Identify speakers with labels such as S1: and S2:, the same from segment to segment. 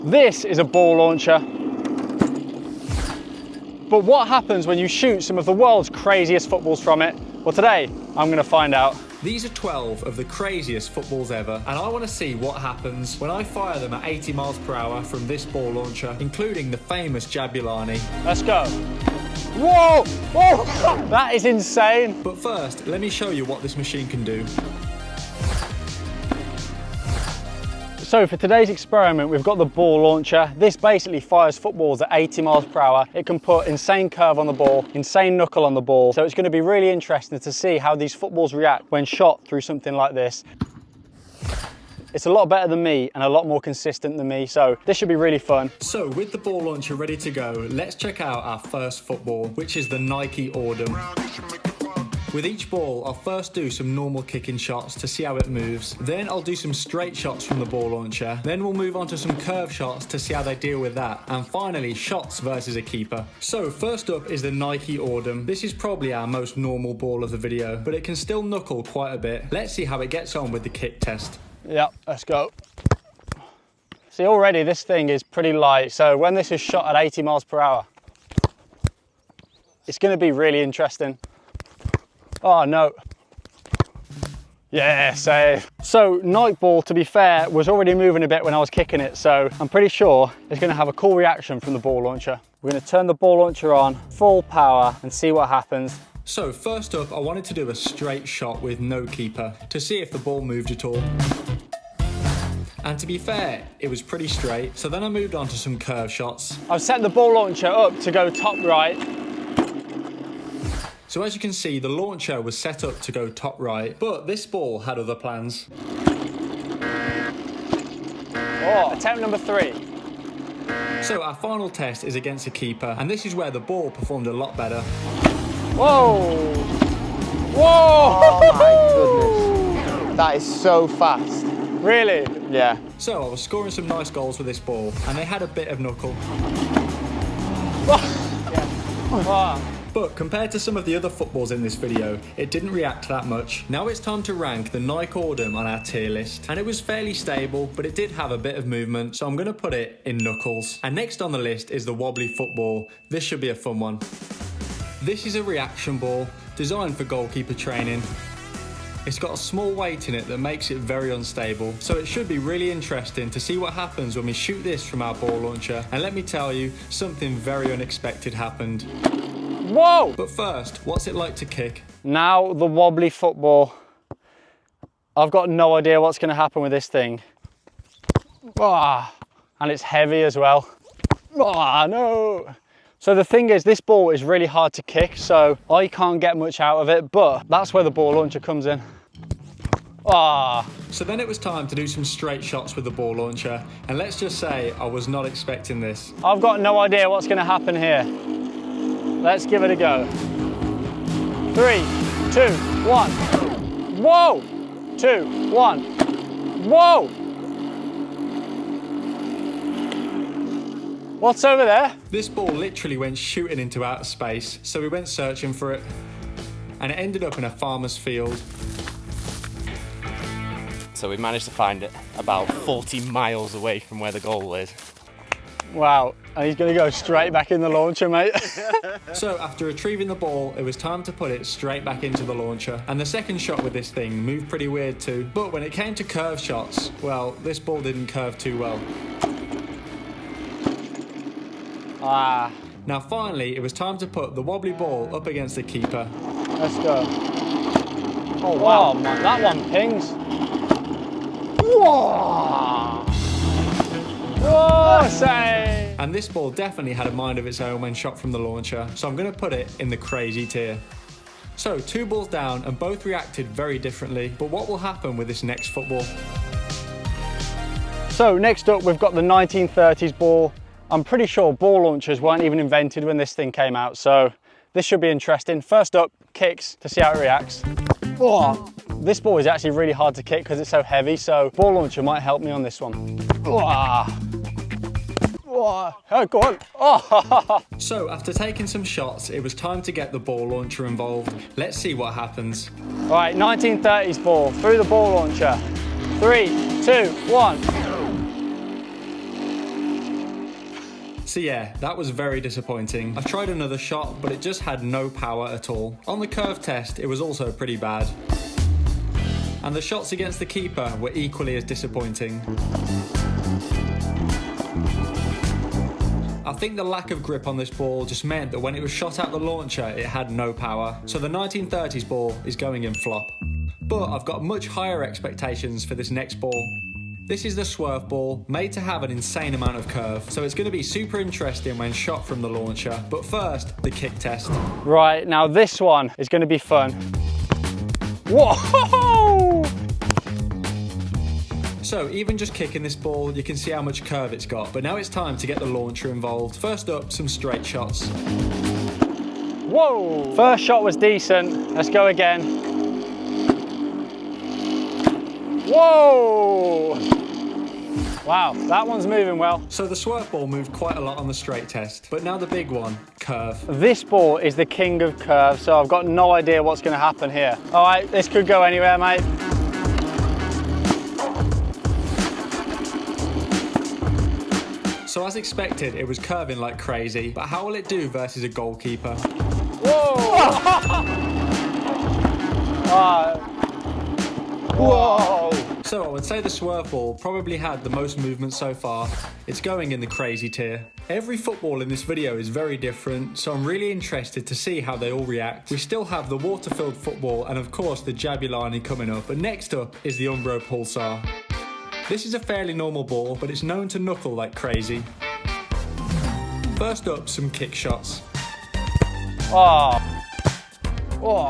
S1: This is a ball launcher. But what happens when you shoot some of the world's craziest footballs from it? Well, today, I'm gonna find out.
S2: These are 12 of the craziest footballs ever, and I want to see what happens when I fire them at 80 miles per hour from this ball launcher, including the famous Jabulani.
S1: Let's go. Whoa! Whoa! That is insane.
S2: But first, let me show you what this machine can do.
S1: So for today's experiment, we've got the ball launcher. This basically fires footballs at 80 miles per hour. It can put insane curve on the ball, insane knuckle on the ball. So it's going to be really interesting to see how these footballs react when shot through something like this. It's a lot better than me and a lot more consistent than me, so this should be really fun.
S2: So with the ball launcher ready to go, let's check out our first football, which is the Nike Ordum. With each ball, I'll first do some normal kicking shots to see how it moves. Then I'll do some straight shots from the ball launcher. Then we'll move on to some curve shots to see how they deal with that. And finally, shots versus a keeper. So first up is the Nike Ordum. This is probably our most normal ball of the video, but it can still knuckle quite a bit. Let's see how it gets on with the kick test.
S1: Yep, let's go. See, already this thing is pretty light. So when this is shot at 80 miles per hour, it's going to be really interesting. Oh no. Yeah, safe. So Nike ball, to be fair, was already moving a bit when I was kicking it, so I'm pretty sure it's going to have a cool reaction from the ball launcher. We're going to turn the ball launcher on full power and see what happens.
S2: So first up, I wanted to do a straight shot with no keeper to see if the ball moved at all. And to be fair, it was pretty straight. So then I moved on to some curve shots.
S1: I've set the ball launcher up to go top right.
S2: So as you can see, the launcher was set up to go top right, but this ball had other plans.
S1: Oh, attempt number 3.
S2: So our final test is against a keeper, and this is where the ball performed a lot better.
S1: Whoa! Whoa!
S3: Oh my goodness. That is so fast.
S1: Really?
S3: Yeah.
S2: So I was scoring some nice goals with this ball, and they had a bit of knuckle.
S1: Wow.
S2: But compared to some of the other footballs in this video, it didn't react that much. Now it's time to rank the Nike Ordum on our tier list. And it was fairly stable, but it did have a bit of movement, so I'm going to put it in knuckles. And next on the list is the Wobble Football. This should be a fun one. This is a reaction ball, designed for goalkeeper training. It's got a small weight in it that makes it very unstable, so it should be really interesting to see what happens when we shoot this from our ball launcher. And let me tell you, something very unexpected happened.
S1: Whoa!
S2: But first, what's it like to kick?
S1: Now the Wobble Football. I've got no idea what's going to happen with this thing. Ah, and it's heavy as well. Ah, no! So the thing is, this ball is really hard to kick, so I can't get much out of it, but that's where the ball launcher comes in. Ah.
S2: So then it was time to do some straight shots with the ball launcher, and let's just say I was not expecting this.
S1: I've got no idea what's going to happen here. Let's give it a go. 3, 2, 1. Whoa! 2, 1. Whoa! What's over there?
S2: This ball literally went shooting into outer space, so we went searching for it, and it ended up in a farmer's field.
S4: So we managed to find it about 40 miles away from where the goal is.
S1: Wow, and he's going to go straight back in the launcher, mate.
S2: So after retrieving the ball, it was time to put it straight back into the launcher. And the second shot with this thing moved pretty weird too. But when it came to curve shots, well, this ball didn't curve too well.
S1: Ah,
S2: Now finally, it was time to put the wobbly ball up against the keeper.
S1: let's go. Oh, wow, man, that one pings. Whoa! Whoa, save!
S2: And this ball definitely had a mind of its own when shot from the launcher, so I'm going to put it in the crazy tier. So 2 balls down and both reacted very differently, but what will happen with this next football?
S1: So next up, we've got the 1930s ball. I'm pretty sure ball launchers weren't even invented when this thing came out, so this should be interesting. First up, kicks to see how it reacts. Oh, this ball is actually really hard to kick because it's so heavy, so ball launcher might help me on this one. Oh, go on. Oh.
S2: So after taking some shots, it was time to get the ball launcher involved. Let's see what happens.
S1: All right, 1930s ball through the ball launcher. 3, 2, 1.
S2: So yeah, that was very disappointing. I tried another shot, but it just had no power at all. On the curve test, it was also pretty bad. And the shots against the keeper were equally as disappointing. I think the lack of grip on this ball just meant that when it was shot out the launcher, it had no power. So the 1930s ball is going in flop. But I've got much higher expectations for this next ball. This is the Swerve Ball, made to have an insane amount of curve, so it's going to be super interesting when shot from the launcher. But first, the kick test.
S1: Right, now this one is going to be fun. Whoa!
S2: So even just kicking this ball, you can see how much curve it's got. But now it's time to get the launcher involved. First up, some straight shots.
S1: Whoa! First shot was decent. Let's go again. Whoa! Wow, that one's moving well.
S2: So the Swerve Ball moved quite a lot on the straight test. But now the big one, curve.
S1: This ball is the king of curve, so I've got no idea what's going to happen here. All right, this could go anywhere, mate.
S2: So as expected, it was curving like crazy. But how will it do versus a goalkeeper?
S1: Whoa! Whoa!
S2: So I would say the Swerve Ball probably had the most movement so far. It's going in the crazy tier. Every football in this video is very different, so I'm really interested to see how they all react. We still have the water-filled football and of course the Jabulani coming up, but next up is the Umbro Pulsar. This is a fairly normal ball, but it's known to knuckle like crazy. First up, some kick shots.
S1: Oh. Oh.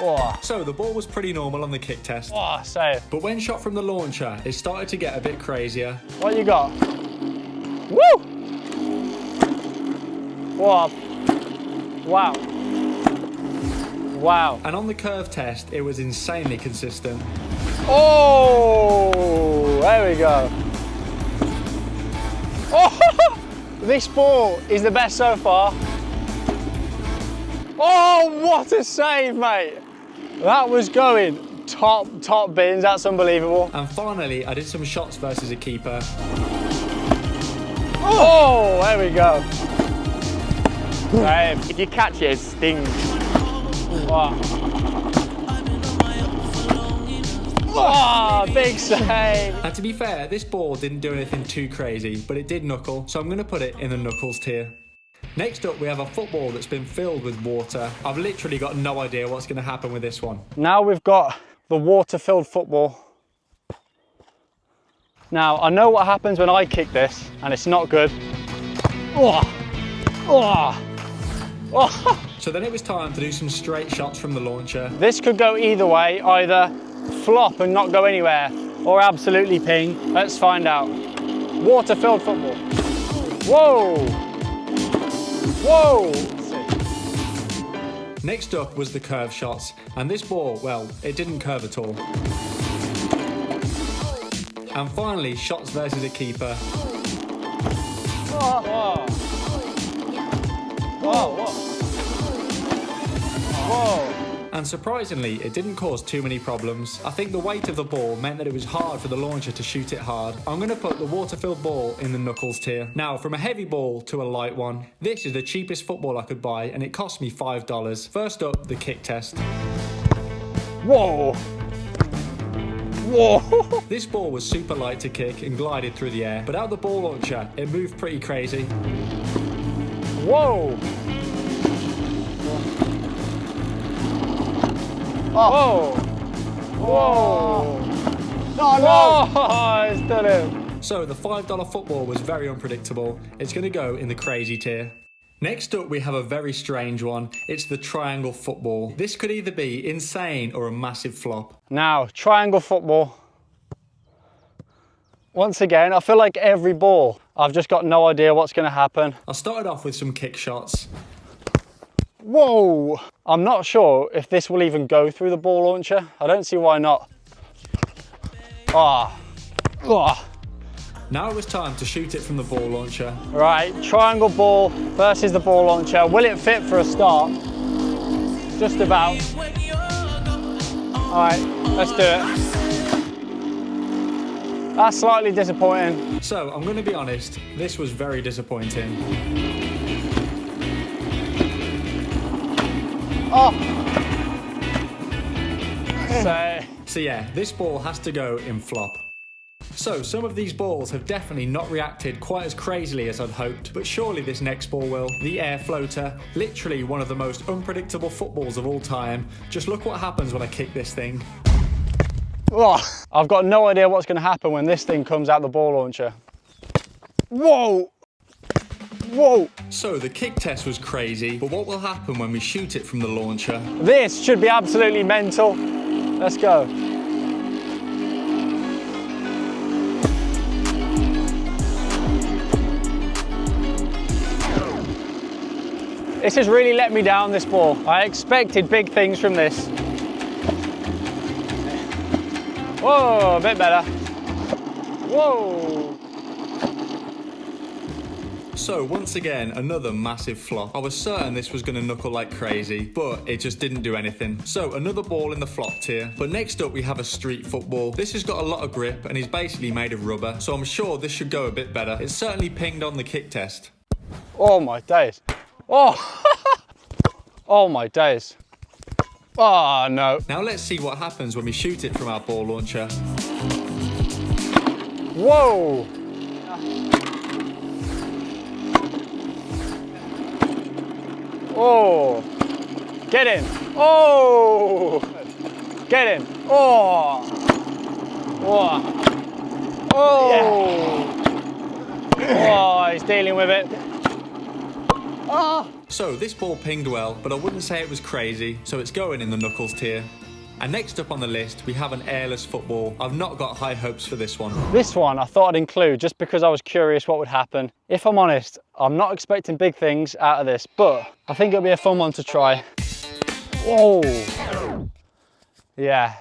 S1: Oh.
S2: So the ball was pretty normal on the kick test.
S1: Oh, save.
S2: But when shot from the launcher, it started to get a bit crazier.
S1: What you got? Woo! Whoa. Wow. Wow.
S2: And on the curve test, it was insanely consistent.
S1: Oh, there we go. Oh, this ball is the best so far. Oh, what a save, mate. That was going top bins. That's unbelievable.
S2: And finally, I did some shots versus a keeper.
S1: Oh, there we go. Save.
S4: If you catch it, it stings.
S1: Wow. Oh, big save.
S2: And to be fair, this ball didn't do anything too crazy, but it did knuckle, so I'm going to put it in the knuckles tier. Next up, we have a football that's been filled with water. I've literally got no idea what's going to happen with this one.
S1: Now we've got the water-filled football. Now, I know what happens when I kick this, and it's not good. Oh. Oh. Oh.
S2: So then it was time to do some straight shots from the launcher.
S1: This could go either way, either flop and not go anywhere, or absolutely ping. Let's find out. Water-filled football. Whoa! Whoa!
S2: Next up was the curve shots, and this ball, well, it didn't curve at all. And finally, shots versus a keeper.
S1: Whoa! Whoa! Whoa! Whoa!
S2: And surprisingly, it didn't cause too many problems. I think the weight of the ball meant that it was hard for the launcher to shoot it hard. I'm going to put the water-filled ball in the knuckles tier. Now, from a heavy ball to a light one. This is the cheapest football I could buy, and it cost me $5. First up, the kick test.
S1: Whoa! Whoa!
S2: This ball was super light to kick and glided through the air, but out the ball launcher, it moved pretty crazy.
S1: Whoa! Oh. Whoa! Whoa! Oh no! Oh, it's done it.
S2: So the $5 football was very unpredictable. It's going to go in the crazy tier. Next up, we have a very strange one. It's the triangle football. This could either be insane or a massive flop.
S1: Now, triangle football. Once again, I feel like every ball, I've just got no idea what's going to happen.
S2: I started off with some kick shots.
S1: Whoa! I'm not sure if this will even go through the ball launcher. I don't see why not. Ah. Oh.
S2: Now it was time to shoot it from the ball launcher.
S1: Right, triangle ball versus the ball launcher. Will it fit for a start? Just about. All right, let's do it. That's slightly disappointing.
S2: So I'm going to be honest, this was very disappointing.
S1: Oh!
S2: So yeah, this ball has to go in flop. So some of these balls have definitely not reacted quite as crazily as I'd hoped, but surely this next ball will. The air floater, literally one of the most unpredictable footballs of all time. Just look what happens when I kick this thing.
S1: Oh, I've got no idea what's going to happen when this thing comes out the ball launcher. Whoa! Whoa!
S2: So the kick test was crazy, but what will happen when we shoot it from the launcher?
S1: This should be absolutely mental. Let's go. This has really let me down, this ball. I expected big things from this. Whoa, a bit better. Whoa.
S2: So once again, another massive flop. I was certain this was going to knuckle like crazy, but it just didn't do anything. So another ball in the flop tier. But next up we have a street football. This has got a lot of grip and is basically made of rubber, so I'm sure this should go a bit better. It certainly pinged on the kick test.
S1: Oh my days. Oh! Oh my days. Oh no.
S2: Now let's see what happens when we shoot it from our ball launcher.
S1: Whoa! Oh! Get in! Oh! Get in! Oh! Oh! Oh! Yeah. Oh, he's dealing with it. Ah!
S2: So this ball pinged well, but I wouldn't say it was crazy, so it's going in the knuckles tier. And next up on the list, we have an airless football. I've not got high hopes for this one.
S1: This one I thought I'd include just because I was curious what would happen. If I'm honest, I'm not expecting big things out of this, but I think it'll be a fun one to try. Whoa! Yeah.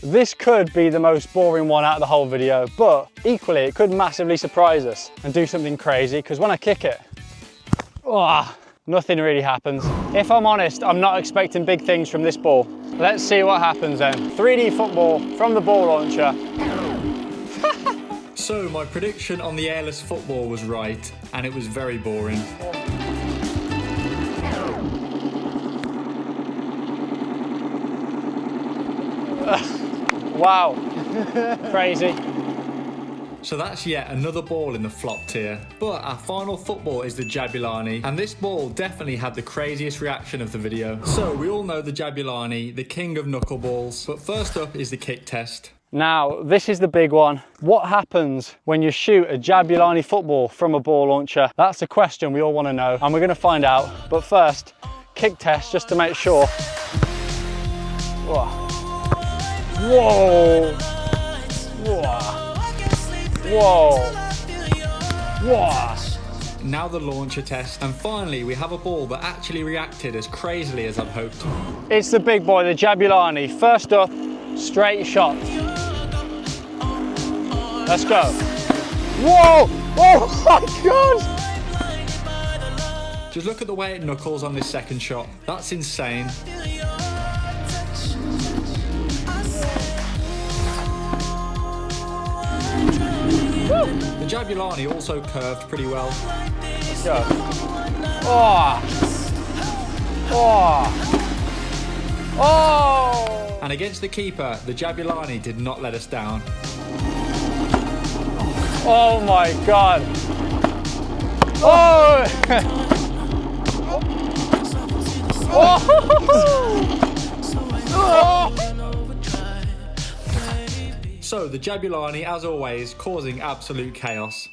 S1: This could be the most boring one out of the whole video, but equally it could massively surprise us and do something crazy, because when I kick it, oh, nothing really happens. If I'm honest, I'm not expecting big things from this ball. Let's see what happens then. 3D football from the ball launcher.
S2: So my prediction on the airless football was right, and it was very boring.
S1: Wow, crazy.
S2: So that's yet another ball in the flop tier. But our final football is the Jabulani, and this ball definitely had the craziest reaction of the video. So we all know the Jabulani, the king of knuckleballs. But first up is the kick test.
S1: Now, this is the big one. What happens when you shoot a Jabulani football from a ball launcher? That's the question we all want to know, and we're going to find out. But first, kick test just to make sure. Whoa. Whoa. Whoa. Whoa. Whoa.
S2: Now the launcher test, and finally we have a ball that actually reacted as crazily as I'd hoped.
S1: It's the big boy, the Jabulani. First up, straight shot. Let's go. Whoa! Oh my God!
S2: Just look at the way it knuckles on this second shot. That's insane. The Jabulani also curved pretty well.
S1: Let's go. Oh! Oh! Oh!
S2: And against the keeper, the Jabulani did not let us down.
S1: Oh my God! Oh! Oh! Oh!
S2: So the Jabulani, as always, causing absolute chaos.